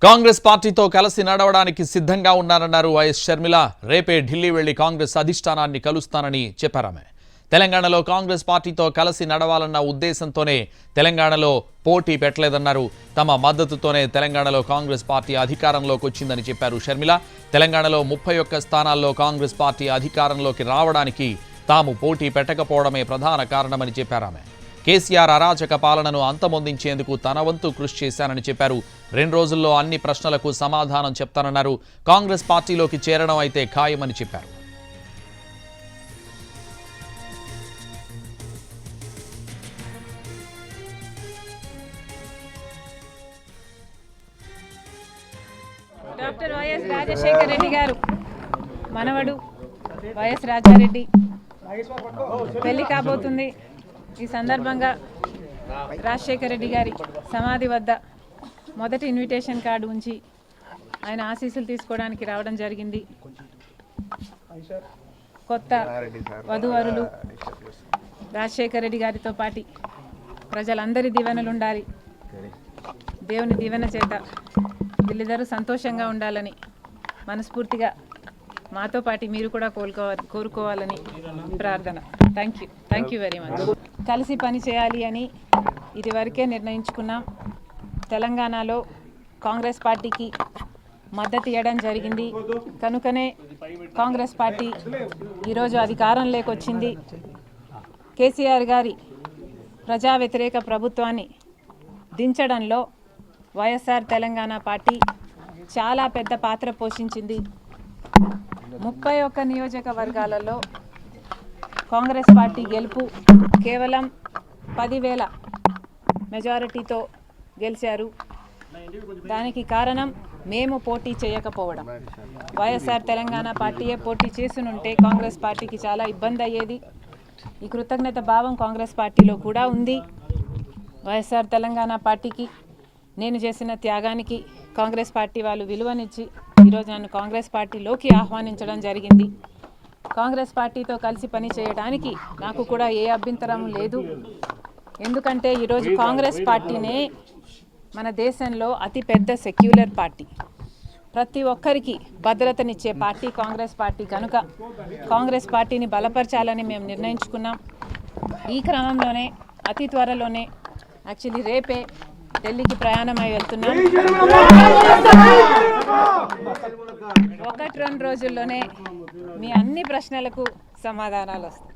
కాంగ్రెస్ పార్టీతో కలిసి నడవడానికి సిద్ధంగా ఉన్నారన్నారు వైఎస్ షర్మిల. రేపే ఢిల్లీ వెళ్లి కాంగ్రెస్ అధిష్టానాన్ని కలుస్తానని చెప్పారామె. తెలంగాణలో కాంగ్రెస్ పార్టీతో కలిసి నడవాలన్న ఉద్దేశంతోనే తెలంగాణలో పోటీ పెట్టలేదన్నారు. తమ మద్దతుతోనే తెలంగాణలో కాంగ్రెస్ పార్టీ అధికారంలోకి వచ్చిందని చెప్పారు షర్మిల. తెలంగాణలో 31 స్థానాల్లో కాంగ్రెస్ పార్టీ అధికారంలోకి రావడానికి తాము పోటీ పెట్టకపోవడమే ప్రధాన కారణమని చెప్పారామె. కేసీఆర్ అరాచక పాలనను అంతమొందించేందుకు తన వంతు కృషి చేశానని చెప్పారు. 2 రోజుల్లో అన్ని ప్రశ్నలకు సమాధానం చెప్తానన్నారు. కాంగ్రెస్ పార్టీలోకి చేరడం అయితే ఖాయమని చెప్పారు. డాక్టర్ వైఎస్ రాజశేఖర రెడ్డి గారు మనవడు వైఎస్ రాజారెడ్డి పెళ్లి కాబోతుంది. ఈ సందర్భంగా రాజశేఖర రెడ్డి గారి సమాధి వద్ద మొదటి ఇన్విటేషన్ కార్డు ఉంచి ఆయన ఆశీస్సులు తీసుకోవడానికి రావడం జరిగింది. కొత్త వధూవరులు రాజశేఖర రెడ్డి గారితో పాటు ప్రజలందరి దీవెనలు ఉండాలి. దేవుని దీవెన చేత వీళ్ళిద్దరూ సంతోషంగా ఉండాలని మనస్ఫూర్తిగా మాతో పాటు మీరు కూడా కోరుకోవాలని ప్రార్థన. Thank you very much. కలిసి పని చేయాలి అని ఇదివరకే నిర్ణయించుకున్నాం. తెలంగాణలో కాంగ్రెస్ పార్టీకి మద్దతు ఇవ్వడం జరిగింది. కనుకనే కాంగ్రెస్ పార్టీ ఈరోజు అధికారంలోకి వచ్చింది. కేసీఆర్ గారి ప్రజా వ్యతిరేక ప్రభుత్వాన్ని దించడంలో వైఎస్ఆర్ తెలంగాణ పార్టీ చాలా పెద్ద పాత్ర పోషించింది. 31 నియోజకవర్గాలలో కాంగ్రెస్ పార్టీ గెలుపు కేవలం 10,000 మెజారిటీతో గెలిచారు. దానికి కారణం మేము పోటీ చేయకపోవడం. వైఎస్ఆర్ తెలంగాణ పార్టీయే పోటీ చేసునుంటే కాంగ్రెస్ పార్టీకి చాలా ఇబ్బంది అయ్యేది. ఈ కృతజ్ఞత భావం కాంగ్రెస్ పార్టీలో కూడా ఉంది. వైఎస్ఆర్ తెలంగాణ పార్టీకి నేను చేసిన త్యాగానికి కాంగ్రెస్ పార్టీ వాళ్ళు విలువనిచ్చి ఈరోజు నన్ను కాంగ్రెస్ పార్టీలోకి ఆహ్వానించడం జరిగింది. కాంగ్రెస్ పార్టీతో కలిసి పని చేయడానికి నాకు కూడా ఏ అభ్యంతరం లేదు. ఎందుకంటే ఈరోజు కాంగ్రెస్ పార్టీనే మన దేశంలో అతిపెద్ద సెక్యులర్ పార్టీ, ప్రతి ఒక్కరికి భద్రతనిచ్చే పార్టీ కాంగ్రెస్ పార్టీ. కనుక కాంగ్రెస్ పార్టీని బలపరచాలని మేము నిర్ణయించుకున్నాం. ఈ క్రమంలోనే అతి త్వరలోనే యాక్చువల్లీ రేపే ఢిల్లీకి ప్రయాణమై వెళ్తున్నాం. 1-2 రోజుల్లోనే మీ అన్ని ప్రశ్నలకు సమాధానాలు వస్తాయి.